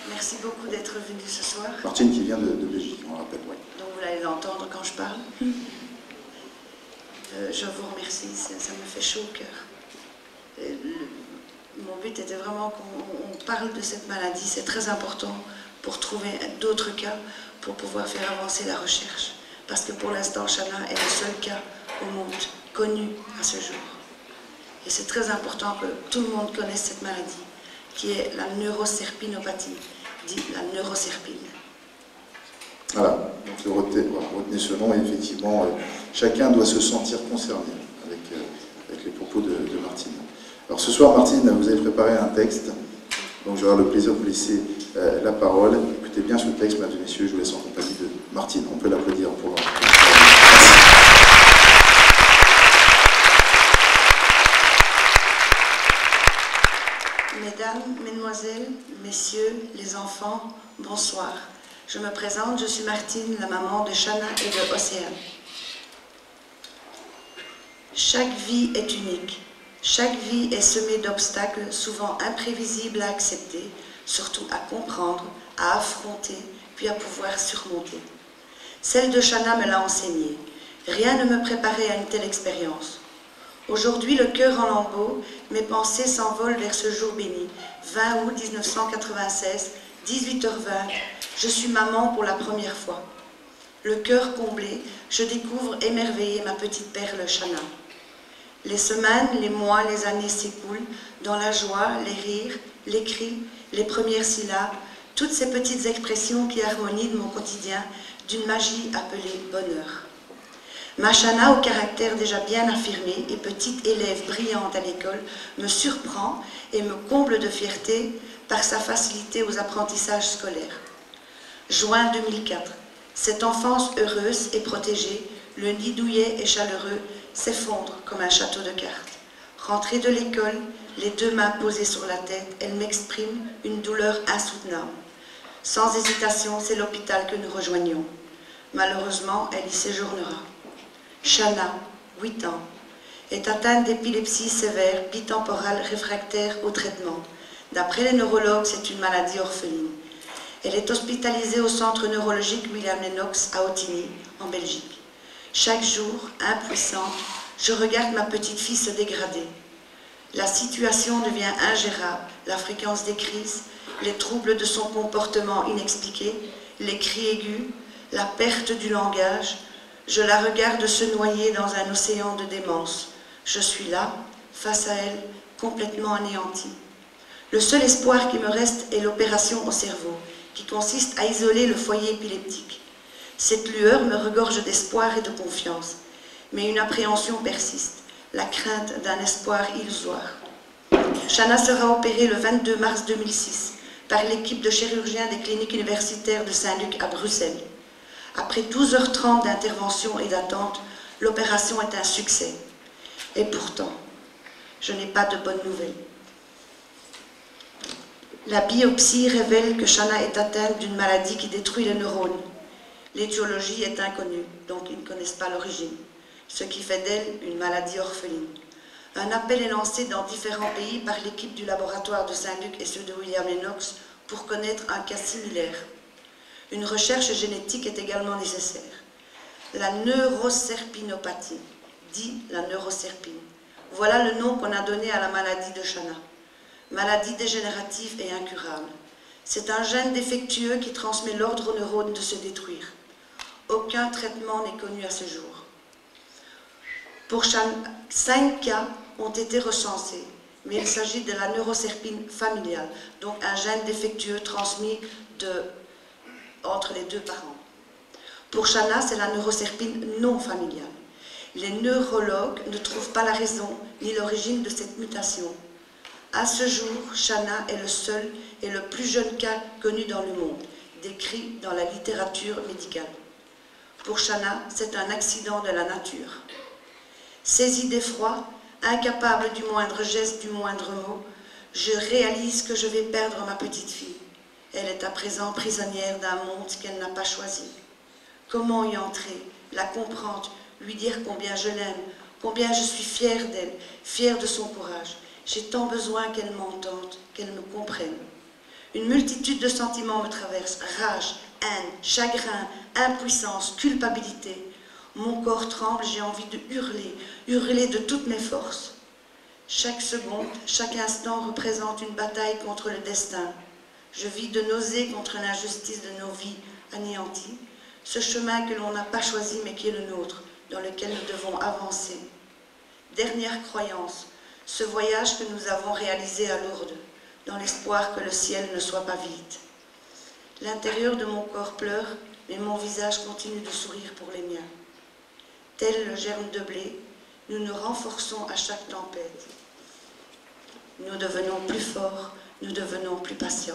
Merci beaucoup d'être venu ce soir. Martine qui vient de Belgique, on rappelle. Ouais. Donc vous allez l'entendre quand je parle. Je vous remercie, ça me fait chaud au cœur. Mon but était vraiment qu'on parle de cette maladie, c'est très important pour trouver d'autres cas, pour pouvoir faire avancer la recherche. Parce que pour l'instant, Shana est le seul cas au monde connu à ce jour. Et c'est très important que tout le monde connaisse cette maladie, qui est la neuroserpinopathie, dit la neuroserpine. Voilà, donc retenez ce nom et effectivement, chacun doit se sentir concerné avec les propos de Martine. Alors ce soir, Martine, vous avez préparé un texte, donc j'aurai le plaisir de vous laisser la parole. Écoutez bien ce texte, mesdames et messieurs, je vous laisse en compagnie de Martine. On peut l'applaudir pour leur... Mesdames, Mesdemoiselles, Messieurs, les enfants, bonsoir. Je me présente, je suis Martine, la maman de Shana et de Océane. Chaque vie est unique. Chaque vie est semée d'obstacles, souvent imprévisibles à accepter, surtout à comprendre, à affronter, puis à pouvoir surmonter. Celle de Shana me l'a enseigné. Rien ne me préparait à une telle expérience. Aujourd'hui, le cœur en lambeaux, mes pensées s'envolent vers ce jour béni. 20 août 1996, 18h20, je suis maman pour la première fois. Le cœur comblé, je découvre émerveillée ma petite perle Shana. Les semaines, les mois, les années s'écoulent dans la joie, les rires, les cris, les premières syllabes, toutes ces petites expressions qui harmonisent mon quotidien d'une magie appelée bonheur. Ma Shana, au caractère déjà bien affirmé et petite élève brillante à l'école, me surprend et me comble de fierté par sa facilité aux apprentissages scolaires. Juin 2004. Cette enfance heureuse et protégée, le nid douillet et chaleureux, s'effondre comme un château de cartes. Rentrée de l'école, les deux mains posées sur la tête, elle m'exprime une douleur insoutenable. Sans hésitation, c'est l'hôpital que nous rejoignons. Malheureusement, elle y séjournera. Shana, 8 ans, est atteinte d'épilepsie sévère, bitemporale réfractaire au traitement. D'après les neurologues, c'est une maladie orpheline. Elle est hospitalisée au centre neurologique William Lennox à Ottignies, en Belgique. Chaque jour, impuissante, je regarde ma petite fille se dégrader. La situation devient ingérable, la fréquence des crises, les troubles de son comportement inexpliqués, les cris aigus, la perte du langage. Je la regarde se noyer dans un océan de démence. Je suis là, face à elle, complètement anéantie. Le seul espoir qui me reste est l'opération au cerveau, qui consiste à isoler le foyer épileptique. Cette lueur me regorge d'espoir et de confiance, mais une appréhension persiste, la crainte d'un espoir illusoire. Shana sera opérée le 22 mars 2006 par l'équipe de chirurgiens des cliniques universitaires de Saint-Luc à Bruxelles. Après 12h30 d'intervention et d'attente, l'opération est un succès. Et pourtant, je n'ai pas de bonnes nouvelles. La biopsie révèle que Shana est atteinte d'une maladie qui détruit les neurones. L'étiologie est inconnue, donc ils ne connaissent pas l'origine, ce qui fait d'elle une maladie orpheline. Un appel est lancé dans différents pays par l'équipe du laboratoire de Saint-Luc et ceux de William Lennox pour connaître un cas similaire. Une recherche génétique est également nécessaire. La neuroserpinopathie, dit la neuroserpine. Voilà le nom qu'on a donné à la maladie de Shana. Maladie dégénérative et incurable. C'est un gène défectueux qui transmet l'ordre aux neurones de se détruire. Aucun traitement n'est connu à ce jour. Pour Shana, 5 cas ont été recensés, mais il s'agit de la neuroserpine familiale, donc un gène défectueux transmis entre les deux parents. Pour Shana, c'est la neuroserpine non familiale. Les neurologues ne trouvent pas la raison ni l'origine de cette mutation. À ce jour, Shana est le seul et le plus jeune cas connu dans le monde, décrit dans la littérature médicale. Pour Shana, c'est un accident de la nature. Saisie d'effroi, incapable du moindre geste, du moindre mot, je réalise que je vais perdre ma petite fille. Elle est à présent prisonnière d'un monde qu'elle n'a pas choisi. Comment y entrer, la comprendre, lui dire combien je l'aime, combien je suis fière d'elle, fière de son courage. J'ai tant besoin qu'elle m'entende, qu'elle me comprenne. Une multitude de sentiments me traverse, rage, haine, chagrin, impuissance, culpabilité. Mon corps tremble, j'ai envie de hurler, hurler de toutes mes forces. Chaque seconde, chaque instant représente une bataille contre le destin. Je vis de nausées contre l'injustice de nos vies anéanties, ce chemin que l'on n'a pas choisi mais qui est le nôtre, dans lequel nous devons avancer. Dernière croyance, ce voyage que nous avons réalisé à Lourdes, dans l'espoir que le ciel ne soit pas vide. L'intérieur de mon corps pleure, mais mon visage continue de sourire pour les miens. Tel le germe de blé, nous nous renforçons à chaque tempête. Nous devenons plus forts, nous devenons plus patients.